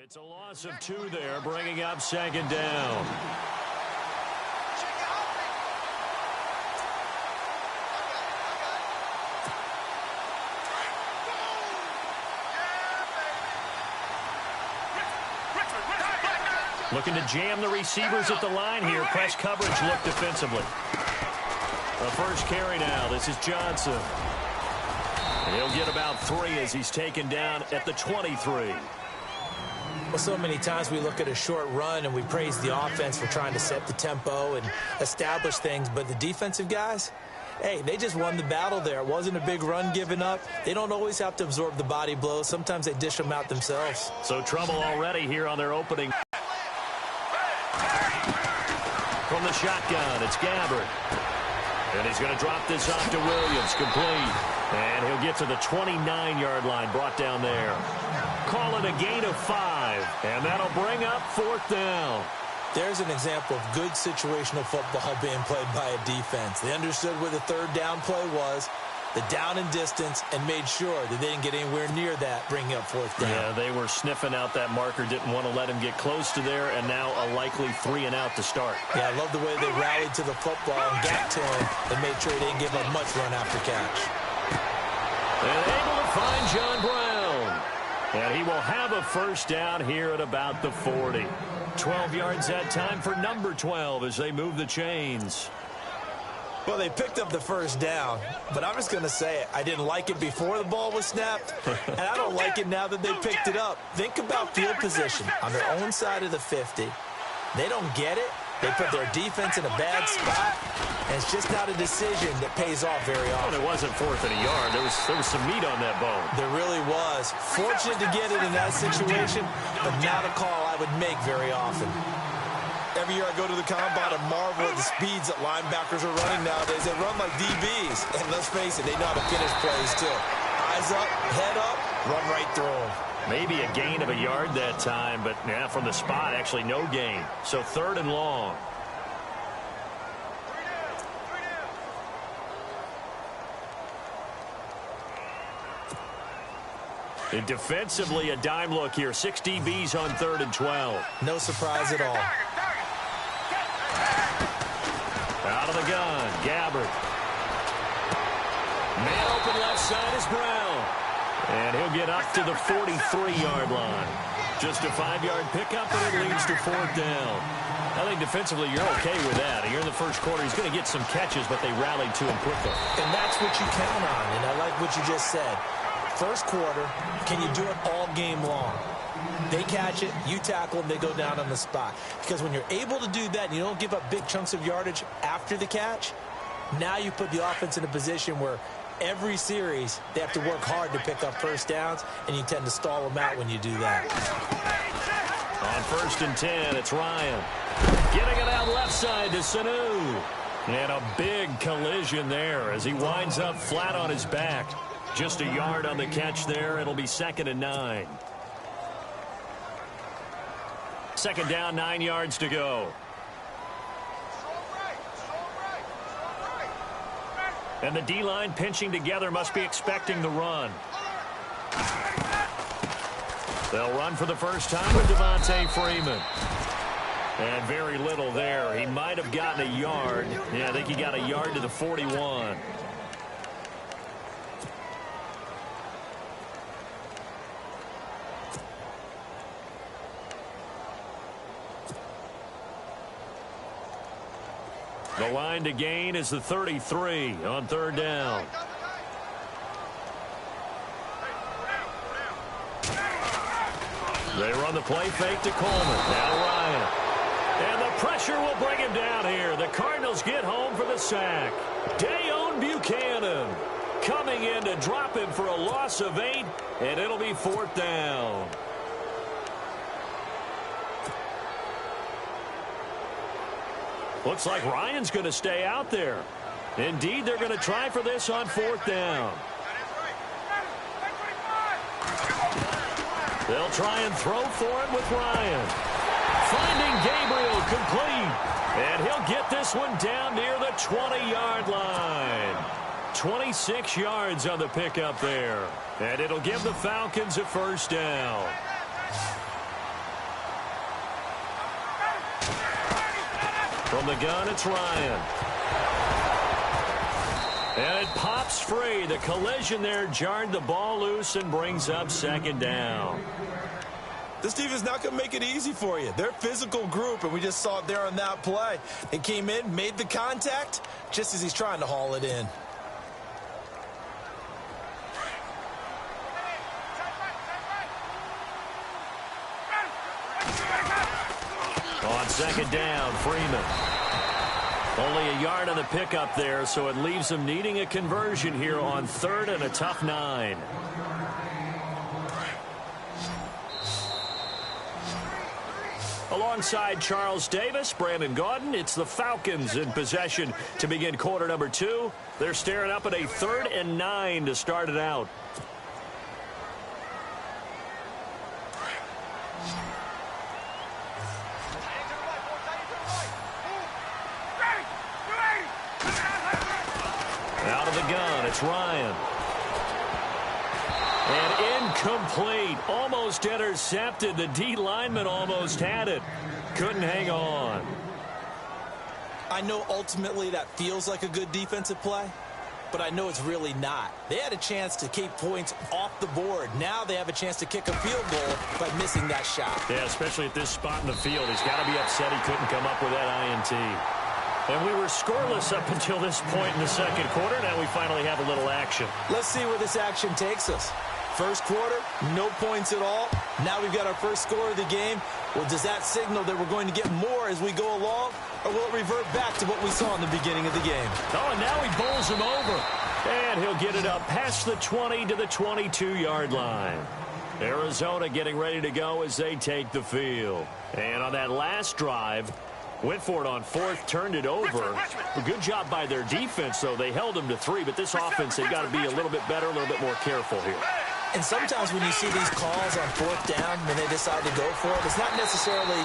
It's a loss of 2 there, bringing up second down. Looking to jam the receivers at the line here. Press coverage look defensively. The first carry now. This is Johnson. And he'll get about 3 as he's taken down at the 23. Well, so many times we look at a short run and we praise the offense for trying to set the tempo and establish things, but the defensive guys, hey, they just won the battle there. It wasn't a big run given up. They don't always have to absorb the body blows. Sometimes they dish them out themselves. So trouble already here on their opening. From the shotgun, it's Gabbard. And he's going to drop this off to Williams, complete. And he'll get to the 29-yard line, brought down there. Call it a gain of 5, and that'll bring up 4th down. There's an example of good situational football being played by a defense. They understood where the 3rd down play was, the down and distance, and made sure that they didn't get anywhere near that, bringing up 4th down. Yeah, they were sniffing out that marker, didn't want to let him get close to there, and now a likely 3 and out to start. Yeah, I love the way they rallied to the football and got to him and made sure he didn't give up much run after catch. And able to find John Brown. And he will have a first down here at about the 40. 12 yards that time for number 12 as they move the chains. Well, they picked up the first down, but I'm just going to say it. I didn't like it before the ball was snapped, and I don't like it now that they picked it up. Think about field position on their own side of the 50. They don't get it. They put their defense in a bad spot, and it's just not a decision that pays off very often. Well, it wasn't 4th and a yard. There was some meat on that bone. There really was. Fortunate to get it in that situation, but not a call I would make very often. Every year I go to the combine and marvel at the speeds that linebackers are running nowadays. They run like DBs, and let's face it, they know how to finish plays too. Eyes up, head up, run right through them. Maybe a gain of a yard that time, but yeah, from the spot, actually no gain. So 3rd and long. And defensively, a dime look here. 6 DBs on 3rd and 12. No surprise at all. Out of the gun, Gabbard. Man open left side is Brown. And he'll get up to the 43-yard line. Just a 5-yard pickup, and it leads to 4th down. I think defensively you're okay with that. Here in the first quarter, he's going to get some catches, but they rallied to him quickly. And that's what you count on, and I like what you just said. First quarter, can you do it all game long? They catch it, you tackle them, they go down on the spot. Because when you're able to do that and you don't give up big chunks of yardage after the catch, now you put the offense in a position where every series they have to work hard to pick up first downs, and you tend to stall them out when you do that. On 1st and 10, it's Ryan. Getting it out left side to Sanu. And a big collision there as he winds up flat on his back. Just a yard on the catch there. It'll be 2nd and 9. 2nd down, 9 yards to go. And the D-line pinching together must be expecting the run. They'll run for the first time with Devontae Freeman. And very little there. He might have gotten a yard. Yeah, I think he got a yard to the 41. The line to gain is the 33 on 3rd down. They run the play fake to Coleman. Now Ryan. And the pressure will bring him down here. The Cardinals get home for the sack. Dayon Buchanan coming in to drop him for a loss of 8, and it'll be 4th down. Looks like Ryan's going to stay out there. Indeed, they're going to try for this on 4th down. They'll try and throw for it with Ryan. Finding Gabriel complete. And he'll get this one down near the 20-yard line. 26 yards on the pickup there. And it'll give the Falcons a first down. From the gun, it's Ryan. And it pops free. The collision there jarred the ball loose and brings up second down. This team is not going to make it easy for you. They're a physical group, and we just saw it there on that play. They came in, made the contact, just as he's trying to haul it in. On second down, Freeman. Only a yard on the pickup there, so it leaves them needing a conversion here on third and a tough 9. Alongside Charles Davis, Brandon Gaudin, it's the Falcons in possession to begin quarter number 2. They're staring up at a 3rd and 9 to start it out. Out of the gun, it's Ryan. And incomplete. Almost intercepted. The D lineman almost had it. Couldn't hang on. I know ultimately that feels like a good defensive play, but I know it's really not. They had a chance to keep points off the board. Now they have a chance to kick a field goal by missing that shot. Yeah, especially at this spot in the field. He's got to be upset he couldn't come up with that INT. And we were scoreless up until this point in the second quarter. Now we finally have a little action. Let's see where this action takes us. First quarter, no points at all. Now we've got our first score of the game. Well, does that signal that we're going to get more as we go along? Or will it revert back to what we saw in the beginning of the game? Oh, and now he bowls him over. And he'll get it up past the 20 to the 22-yard line. Arizona getting ready to go as they take the field. And on that last drive, went for it on 4th, turned it over. A good job by their defense, though. They held them to 3, but this offense, they've got to be a little bit better, a little bit more careful here. And sometimes when you see these calls on 4th down, when they decide to go for it, it's not necessarily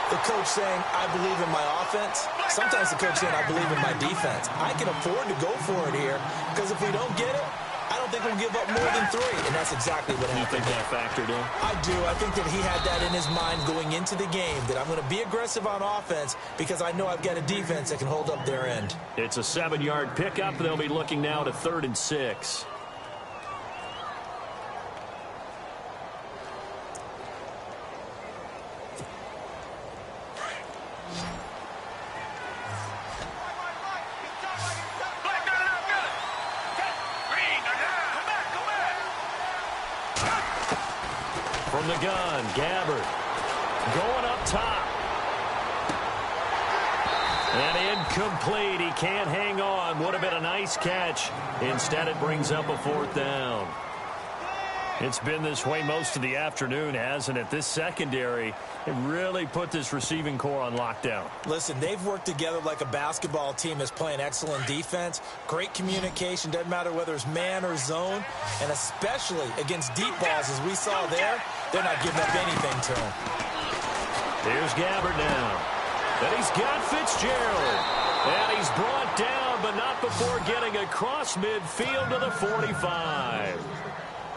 the coach saying, I believe in my offense. Sometimes the coach saying, I believe in my defense. I can afford to go for it here, because if we don't get it, I don't think we'll give up more than 3, and that's exactly what happened. You think that factored in? I do. I think that he had that in his mind going into the game, that I'm going to be aggressive on offense because I know I've got a defense that can hold up their end. It's a 7-yard pickup. They'll be looking now to 3rd and 6. From the gun, Gabbard going up top. And incomplete. He can't hang on. Would have been a nice catch. Instead, it brings up a 4th down. It's been this way most of the afternoon, hasn't it? This secondary, it really put this receiving core on lockdown. Listen, they've worked together like a basketball team that's playing excellent defense. Great communication. Doesn't matter whether it's man or zone. And especially against deep balls, as we saw there, they're not giving up anything to him. Here's Gabbard now. And he's got Fitzgerald. And he's brought down, but not before getting across midfield to the 45.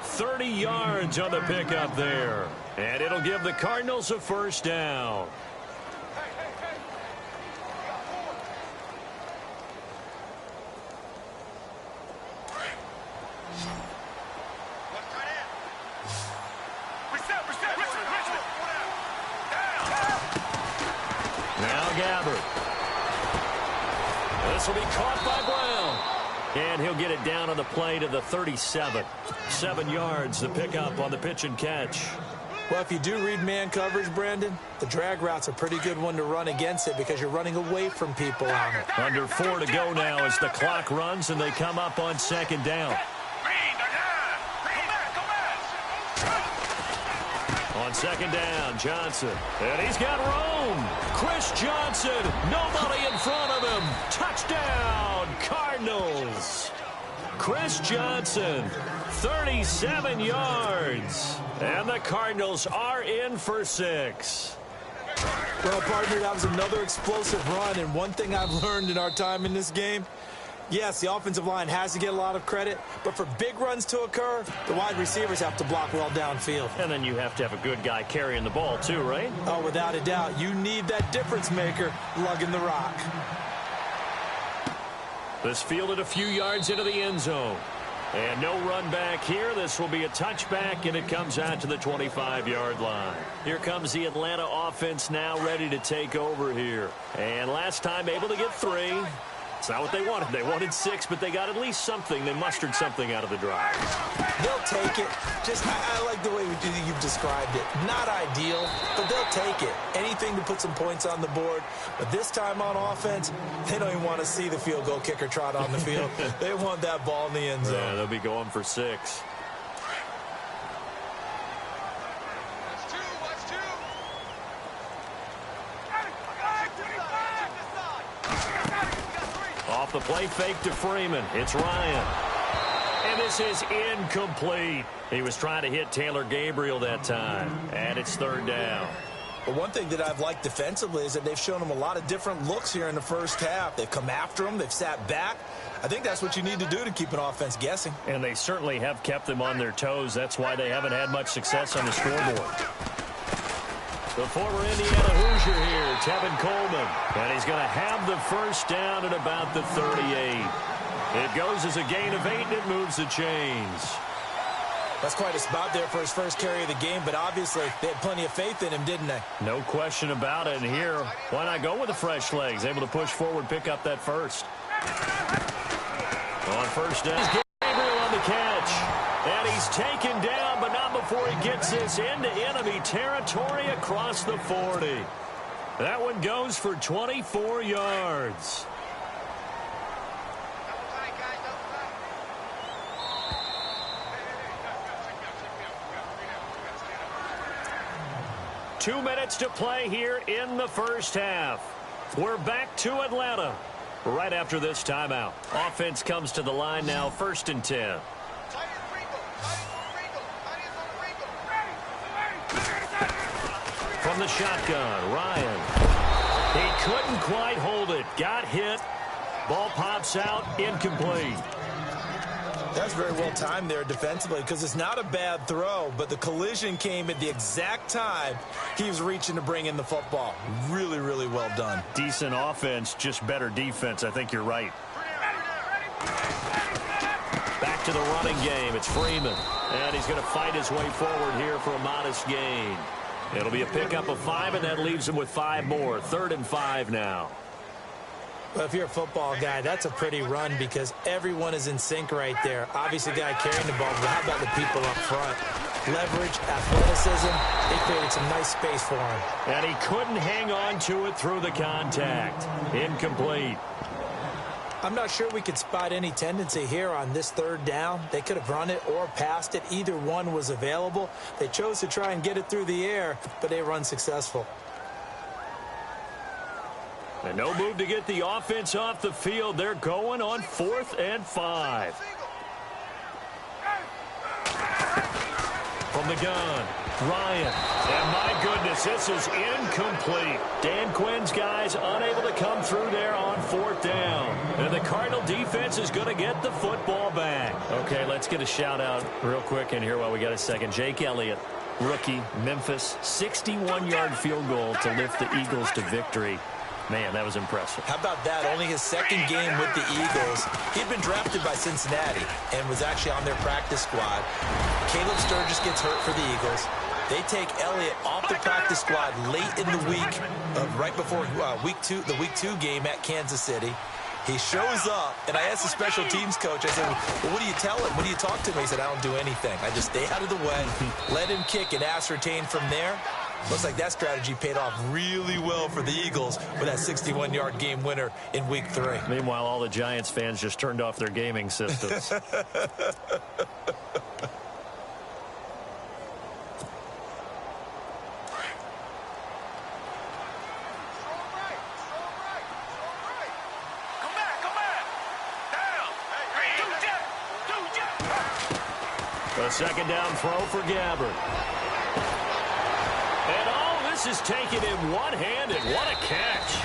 30 yards on the pickup there. And it'll give the Cardinals a 1st down. Now Gabbard. This will be caught by Brown. And he'll get it down on the play to the 37. 7 yards, the pickup on the pitch and catch. Well, if you do read man coverage, Brandon, the drag route's a pretty good one to run against it because you're running away from people on it. Under 4 to go now as the clock runs and they come up on 2nd down. On 2nd down, Johnson. And he's got room. Chris Johnson, nobody in front of him. Touchdown, Cardinals. Chris Johnson, 37 yards. And the Cardinals are in for 6. Well, partner, that was another explosive run. And one thing I've learned in our time in this game, Yes, the offensive line has to get a lot of credit, but for big runs to occur, the wide receivers have to block well downfield. And then you have to have a good guy carrying the ball too, right? Oh, without a doubt. You need that difference maker lugging the rock. This fielded a few yards into the end zone. And no run back here. This will be a touchback, and it comes out to the 25-yard line. Here comes the Atlanta offense now ready to take over here. And last time able to get 3. It's not what they wanted. They wanted 6, but they got at least something. They mustered something out of the drive. They'll take it. I like the way you've described it. Not ideal, but they'll take it. Anything to put some points on the board. But this time on offense, they don't even want to see the field goal kicker trot on the field. They want that ball in the end zone. Yeah, they'll be going for 6. Off the play fake to Freeman. It's Ryan. And this is incomplete. He was trying to hit Taylor Gabriel that time. And it's 3rd down. But one thing that I've liked defensively is that they've shown him a lot of different looks here in the first half. They've come after him. They've sat back. I think that's what you need to do to keep an offense guessing. And they certainly have kept them on their toes. That's why they haven't had much success on the scoreboard. The former Indiana Hoosier here, Tevin Coleman. And he's going to have the first down at about the 38. It goes as a gain of 8, and it moves the chains. That's quite a spot there for his first carry of the game, but obviously they had plenty of faith in him, didn't they? No question about it. And here, why not go with the fresh legs? Able to push forward, pick up that first. On first down, Gabriel on the catch. And he's taken down, but not before he gets this into enemy territory across the 40. That one goes for 24 yards. Two minutes to play here in the first half. We're back to Atlanta right after this timeout. Offense comes to the line now, 1st and 10. From the shotgun, Ryan. He couldn't quite hold it. Got hit. Ball pops out, incomplete. That's very well timed there defensively because it's not a bad throw, but the collision came at the exact time he was reaching to bring in the football. Really, really well done. Decent offense, just better defense. I think you're right. Back to the running game. It's Freeman. And he's going to fight his way forward here for a modest gain. It'll be a pickup of 5, and that leaves him with 5 more. 3rd and 5 now. Well, if you're a football guy, that's a pretty run because everyone is in sync right there. Obviously, the guy carrying the ball, but how about the people up front? Leverage, athleticism, they created some nice space for him. And he couldn't hang on to it through the contact. Incomplete. I'm not sure we could spot any tendency here on this 3rd down. They could have run it or passed it. Either one was available. They chose to try and get it through the air, but they run successful. And no move to get the offense off the field. They're going on 4th and 5. From the gun, Ryan. And my goodness, this is incomplete. Dan Quinn's guys unable to come through there on 4th down. And the Cardinal defense is going to get the football back. Okay, let's get a shout out real quick in here while we got a second. Jake Elliott, rookie, Memphis, 61-yard field goal to lift the Eagles to victory. Man, that was impressive. How about that? Only his 2nd game with the Eagles. He'd been drafted by Cincinnati and was actually on their practice squad. Caleb Sturgis gets hurt for the Eagles. They take Elliott off the practice squad late in the week, right before the week 2 game at Kansas City. He shows up, and I asked the special teams coach, I said, well, what do you tell him? What do you talk to him? He said, I don't do anything. I just stay out of the way, let him kick, and ascertain from there. Looks like that strategy paid off really well for the Eagles with that 61-yard game winner in week 3. Meanwhile, all the Giants fans just turned off their gaming systems. A 2nd down throw for Gabbert. And all this is taken in one-handed. What a catch.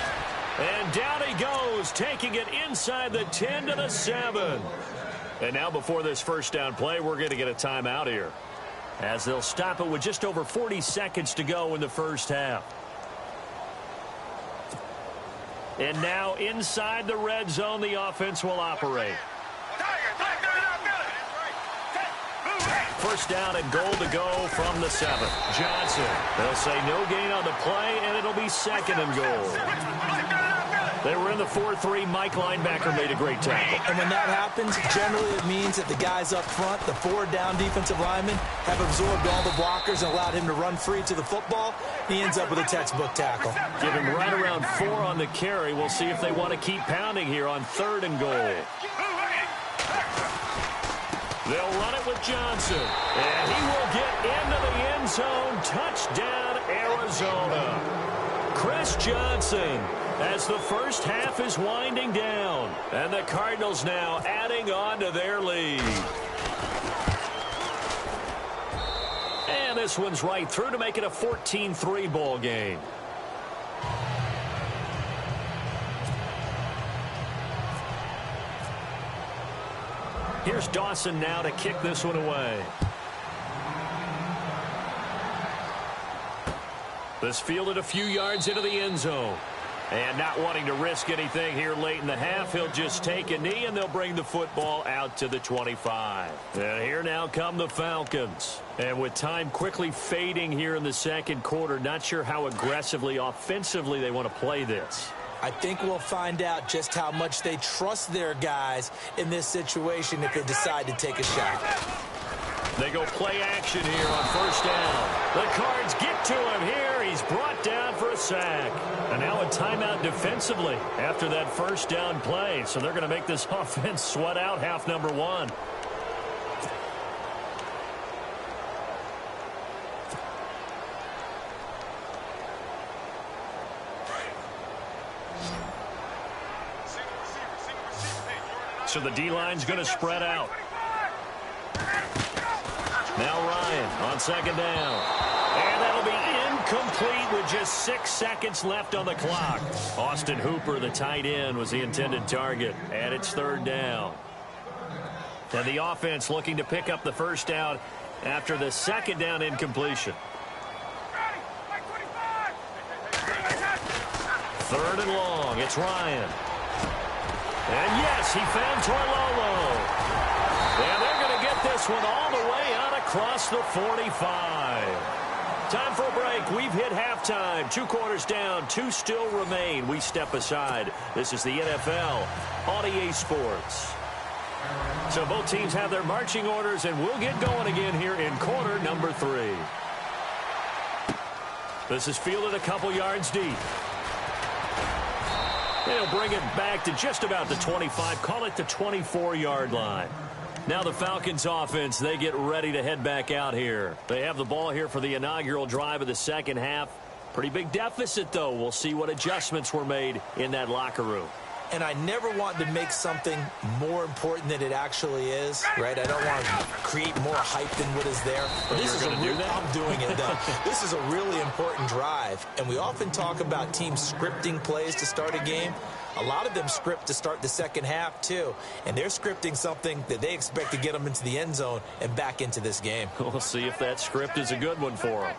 And down he goes, taking it inside the 10 to the 7. And now before this first down play, we're going to get a timeout here, as they'll stop it with just over 40 seconds to go in the first half. And now inside the red zone, the offense will operate. First down and goal to go from the 7. Johnson. They'll say no gain on the play, and it'll be second and goal. They were in the 4-3. Mike linebacker made a great tackle. And when that happens, generally it means that the guys up front, the 4 down defensive linemen, have absorbed all the blockers and allowed him to run free to the football. He ends up with a textbook tackle. Give him right around 4 on the carry. We'll see if they want to keep pounding here on 3rd and goal. They'll run it with Johnson. And he will get into the end zone. Touchdown, Arizona. Chris Johnson, as the first half is winding down. And the Cardinals now adding on to their lead. And this one's right through to make it a 14-3 ball game. Here's Dawson now to kick this one away. This fielded a few yards into the end zone. And not wanting to risk anything here late in the half, he'll just take a knee, and they'll bring the football out to the 25. And here now come the Falcons. And with time quickly fading here in the second quarter, not sure how aggressively, offensively they want to play this. I think we'll find out just how much they trust their guys in this situation if they decide to take a shot. They go play action here on first down. The Cards get to him here. He's brought down for a sack. And now a timeout defensively after that first down play. So they're going to make this offense sweat out half number 1. So the D-line's going to spread out. Now Ryan on second down. And that'll be incomplete with just 6 seconds left on the clock. Austin Hooper, the tight end, was the intended target. And it's 3rd down. And the offense looking to pick up the first down after the second down incompletion. 3rd and long. It's Ryan. And yes, he found Torlolo. And they're going to get this one all the way out across the 45. Time for a break. We've hit halftime. 2 quarters down. 2 still remain. We step aside. This is the NFL on EA Sports. So both teams have their marching orders, and we'll get going again here in quarter number 3. This is fielded a couple yards deep. They'll bring it back to just about the 25, call it the 24-yard line. Now the Falcons offense, they get ready to head back out here. They have the ball here for the inaugural drive of the second half. Pretty big deficit, though. We'll see what adjustments were made in that locker room. And I never want to make something more important than it actually is, right? I don't want to create more hype than what is there. But this is I'm doing it, though. This is a really important drive. And we often talk about teams scripting plays to start a game. A lot of them script to start the second half, too. And they're scripting something that they expect to get them into the end zone and back into this game. We'll see if that script is a good one for them.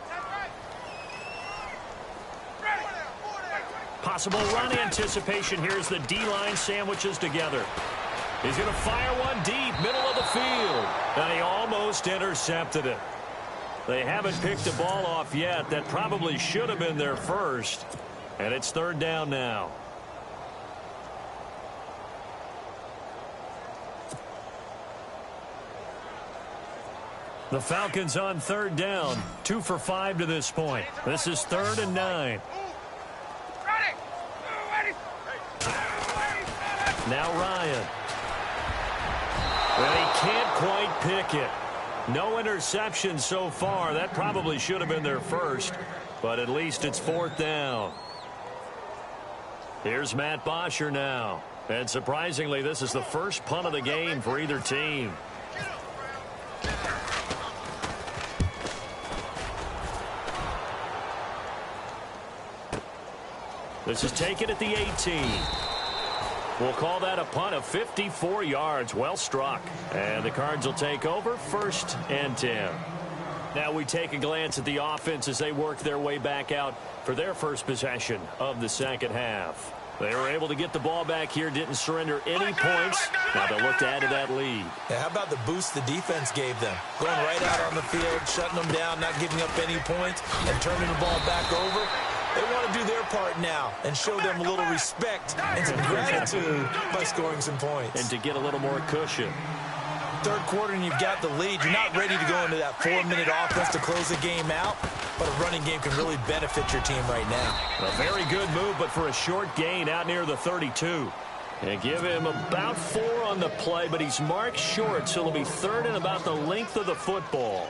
Possible run anticipation here as the D-line sandwiches together. He's going to fire one deep, middle of the field. And he almost intercepted it. They haven't picked the ball off yet. That probably should have been their first. And it's 3rd down now. The Falcons on 3rd down. 2 for 5 to this point. This is 3rd and 9. Now Ryan. Well, he can't quite pick it. No interception so far. That probably should have been their first, but at least it's 4th down. Here's Matt Bosher now. And surprisingly, this is the first punt of the game for either team. This is taken at the 18. We'll call that a punt of 54 yards. Well struck. And the Cards will take over 1st and 10. Now we take a glance at the offense as they work their way back out for their first possession of the second half. They were able to get the ball back here, didn't surrender any points. Now they'll look to add to that lead. Yeah, how about the boost the defense gave them? Going right out on the field, shutting them down, not giving up any points, and turning the ball back over. They want to do their part now and show them a little respect and some gratitude by scoring some points. And to get a little more cushion. Third quarter and you've got the lead. You're not ready to go into that 4-minute offense to close the game out, but a running game can really benefit your team right now. A very good move, but for a short gain out near the 32. And give him about 4 on the play, but he's marked short, so it'll be 3rd and about the length of the football.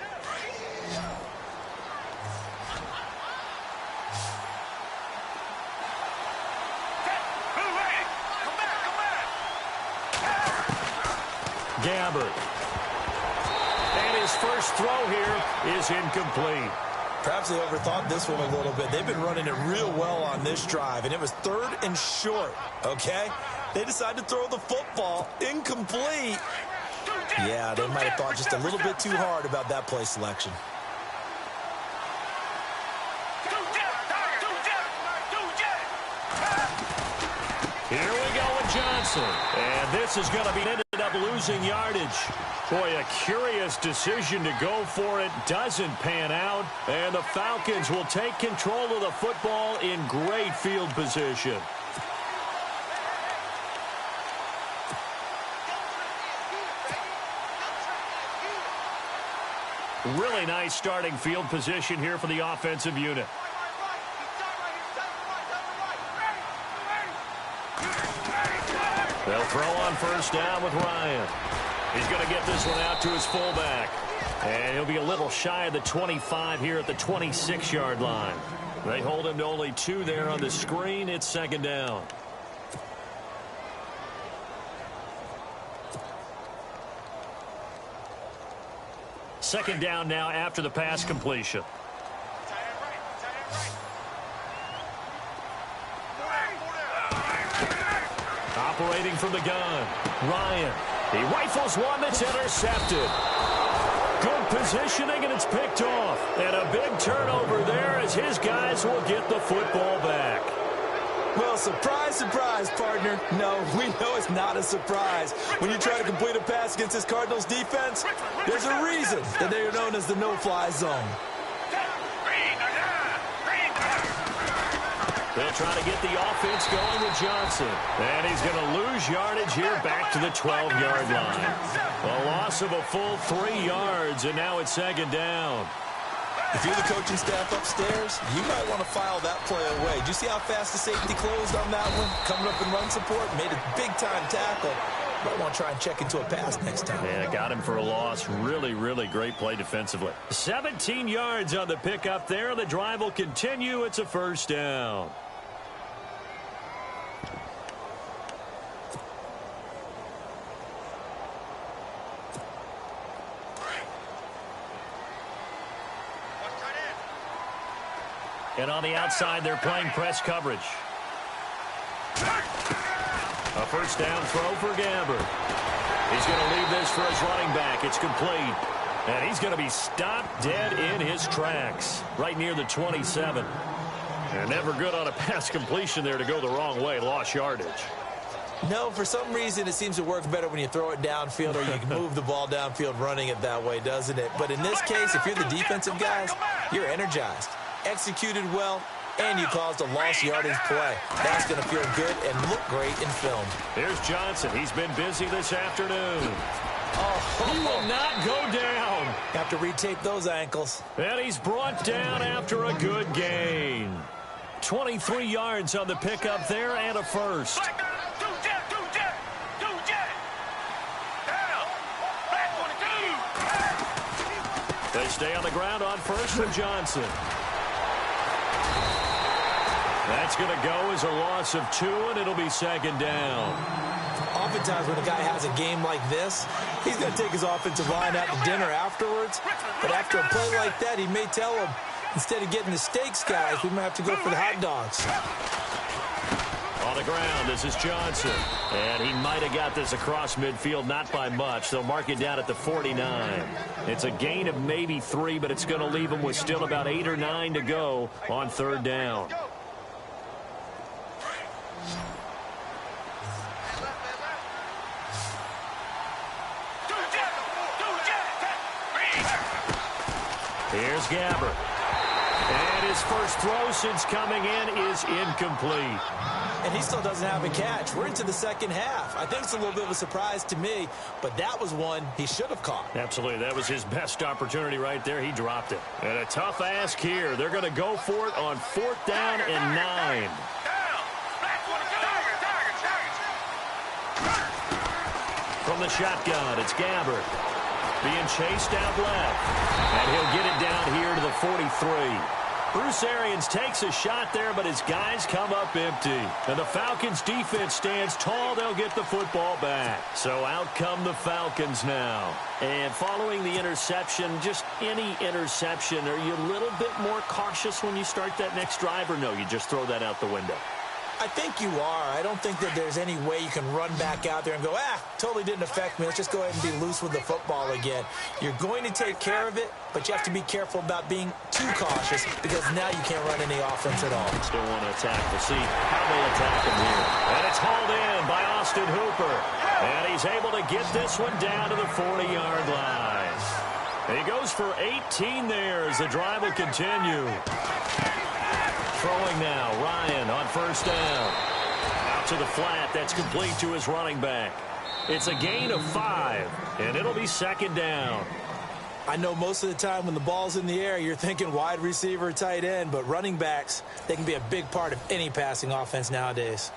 Gabbert. And his first throw here is incomplete. Perhaps they overthought this one a little bit. They've been running it real well on this drive, and it was 3rd and short, okay? They decided to throw the football incomplete. Yeah, they might have thought just a little bit too hard about that play selection. Here we go with Johnson. And this is going to be ended up losing yardage. Boy, a curious decision to go for it. Doesn't pan out. And the Falcons will take control of the football in great field position. Really nice starting field position here for the offensive unit. They'll throw on first down with Ryan. He's going to get this one out to his fullback. And he'll be a little shy of the 25 here at the 26-yard line. They hold him to only 2 there on the screen. It's 2nd down. Second down now after the pass completion. Operating from the gun, Ryan. He rifles one that's intercepted. Good positioning, and it's picked off. And a big turnover there as his guys will get the football back. Well, surprise, surprise, partner. No, we know it's not a surprise. When you try to complete a pass against this Cardinals defense, there's a reason that they are known as the no-fly zone. They'll try to get the offense going with Johnson. And he's going to lose yardage here back to the 12-yard line. A loss of a full 3 yards, and now it's 2nd down. If you're the coaching staff upstairs, you might want to file that play away. Did you see how fast the safety closed on that one? Coming up in run support, made a big-time tackle. Might want to try and check into a pass next time. Yeah, got him for a loss. Really, really great play defensively. 17 yards on the pickup there. The drive will continue. It's a 1st down. And on the outside, they're playing press coverage. A 1st down throw for Gabbert. He's going to leave this for his running back. It's complete. And he's going to be stopped dead in his tracks, right near the 27. And never good on a pass completion there to go the wrong way. Lost yardage. No, for some reason, it seems to work better when you throw it downfield or you can move the ball downfield running it that way, doesn't it? But in this case, if you're the defensive guys, you're energized, executed well, and you caused a lost yardage play. That's going to feel good and look great in film. Here's Johnson. He's been busy this afternoon. Oh, he will not go down. Have to retape those ankles. And he's brought down after a good gain. 23 yards on the pickup there and a 1st. They stay on the ground on 1st from Johnson. That's going to go as a loss of 2, and it'll be 2nd down. Oftentimes when a guy has a game like this, he's going to take his offensive line out to dinner afterwards. But after a play like that, he may tell him, instead of getting the steaks, guys, we might have to go for the hot dogs. On the ground, this is Johnson. And he might have got this across midfield, not by much. They'll mark it down at the 49. It's a gain of maybe 3, but it's going to leave them with still about 8 or 9 to go on third down. Here's Gabbert. And his first throw since coming in is incomplete. And he still doesn't have a catch. We're into the second half. I think it's a little bit of a surprise to me, but that was one he should have caught. Absolutely. That was his best opportunity right there. He dropped it. And a tough ask here. They're going to go for it on 4th down and 9. From the shotgun, it's Gabbert. Being chased out left. And he'll get it down here to the 43. Bruce Arians takes a shot there, but his guys come up empty. And the Falcons' defense stands tall. They'll get the football back. So out come the Falcons now. And following the interception, just any interception, are you a little bit more cautious when you start that next drive, or no, you just throw that out the window? I think you are. I don't think that there's any way you can run back out there and go, totally didn't affect me. Let's just go ahead and be loose with the football again. You're going to take care of it, but you have to be careful about being too cautious because now you can't run any offense at all. Still want to attack. We'll see how they attack him here. And it's hauled in by Austin Hooper. And he's able to get this one down to the 40-yard line. And he goes for 18 there as the drive will continue. Throwing now, Ryan on first down. Out to the flat, that's complete to his running back. It's a gain of 5, and it'll be 2nd down. I know most of the time when the ball's in the air, you're thinking wide receiver, tight end, but running backs, they can be a big part of any passing offense nowadays.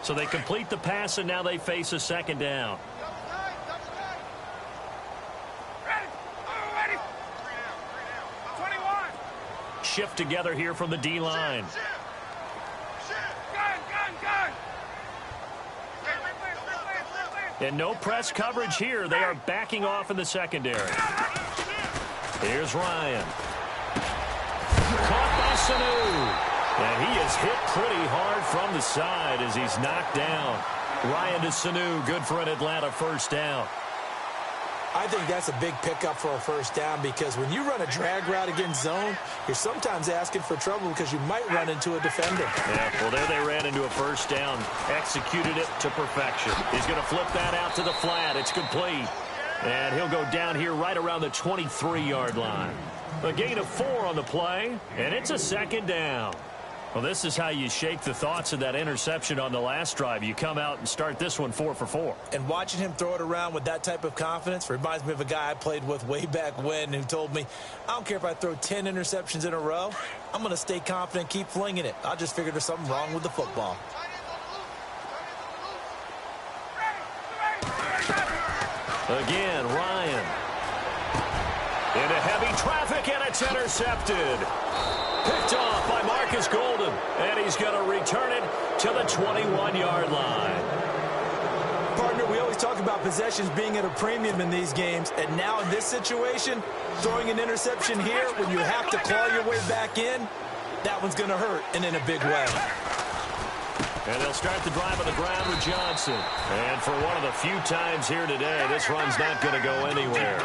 So they complete the pass, and now they face a 2nd down. Shift together here from the D-line. And no press coverage here. They are backing off in the secondary. Here's Ryan. Caught by Sanu. And he is hit pretty hard from the side as he's knocked down. Ryan to Sanu, good for an Atlanta first down. I think that's a big pickup for a first down because when you run a drag route against zone, you're sometimes asking for trouble because you might run into a defender. Yeah, well, there they ran into a first down, executed it to perfection. He's going to flip that out to the flat. It's complete. And he'll go down here right around the 23-yard line. A gain of 4 on the play, and it's a 2nd down. Well, this is how you shake the thoughts of that interception on the last drive. You come out and start this one 4 for 4. And watching him throw it around with that type of confidence reminds me of a guy I played with way back when who told me, I don't care if I throw 10 interceptions in a row. I'm going to stay confident, keep flinging it. I just figured there's something wrong with the football. Again, Ryan. Into heavy traffic, and it's intercepted. Picked off by Marcus Golden, and he's going to return it to the 21-yard line. Partner, we always talk about possessions being at a premium in these games, and now in this situation, throwing an interception here when you have to claw your way back in, that one's going to hurt, and in a big way. And they'll start the drive on the ground with Johnson. And for one of the few times here today, this run's not going to go anywhere.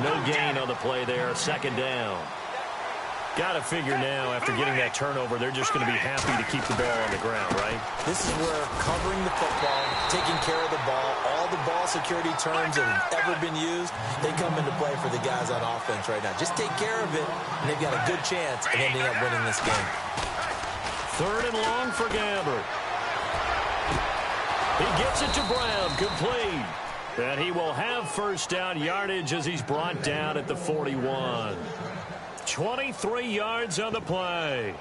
No gain on the play there, 2nd down. Got to figure now, after getting that turnover, they're just going to be happy to keep the ball on the ground, right? This is where covering the football, taking care of the ball, all the ball security terms that have ever been used, they come into play for the guys on offense right now. Just take care of it, and they've got a good chance of ending up winning this game. 3rd and long for Gabbert. He gets it to Brown, complete. And he will have first down yardage as he's brought down at the 41. 23 yards on the play.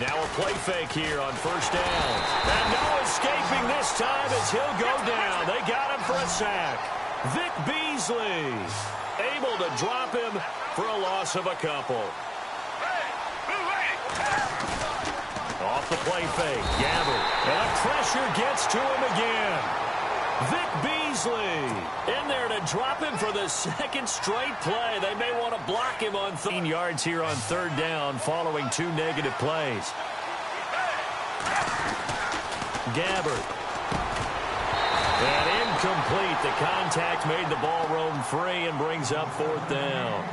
Now a play fake here on first down. And no escaping this time as he'll go down. They got him for a sack. Vic Beasley able to drop him for a loss of a couple. off the play fake. Gabbert. And pressure gets to him again. Vic Beasley in there to drop him for the second straight play. They may want to block him on 13 yards here on third down following 2 negative plays. Gabbert. And incomplete. The contact made the ball roam free and brings up fourth down.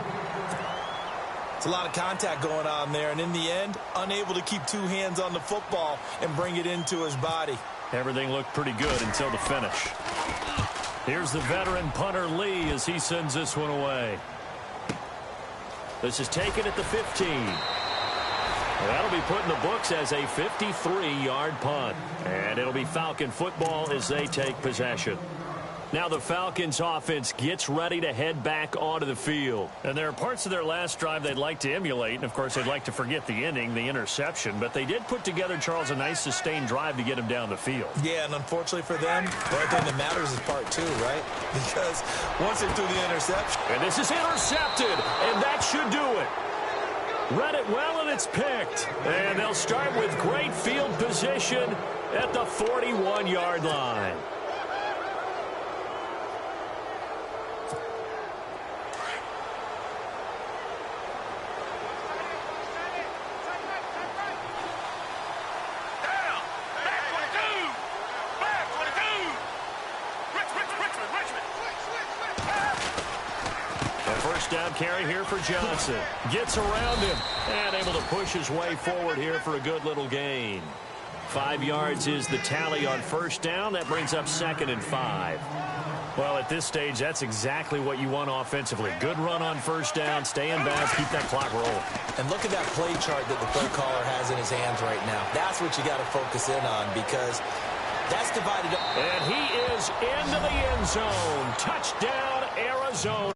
It's a lot of contact going on there, and in the end, unable to keep 2 hands on the football and bring it into his body. Everything looked pretty good until the finish. Here's the veteran punter Lee as he sends this one away. This is taken at the 15. That'll be put in the books as a 53-yard punt. And it'll be Falcon football as they take possession. Now the Falcons offense gets ready to head back onto the field. And there are parts of their last drive they'd like to emulate. And, of course, they'd like to forget the inning, the interception. But they did put together, Charles, a nice sustained drive to get him down the field. Yeah, and unfortunately for them, the only thing that matters is part 2, right? Because once they threw the interception. And this is intercepted, and that should do it. Read it well, and it's picked. And they'll start with great field position at the 41-yard line. Down carry here for Johnson. Gets around him and able to push his way forward here for a good little gain. 5 yards is the tally on first down. That brings up 2nd and 5. Well, at this stage, that's exactly what you want offensively. Good run on first down. Stay in bounds. Keep that clock rolling. And look at that play chart that the play caller has in his hands right now. That's what you got to focus in on because that's divided up. And he is into the end zone. Touchdown, Arizona.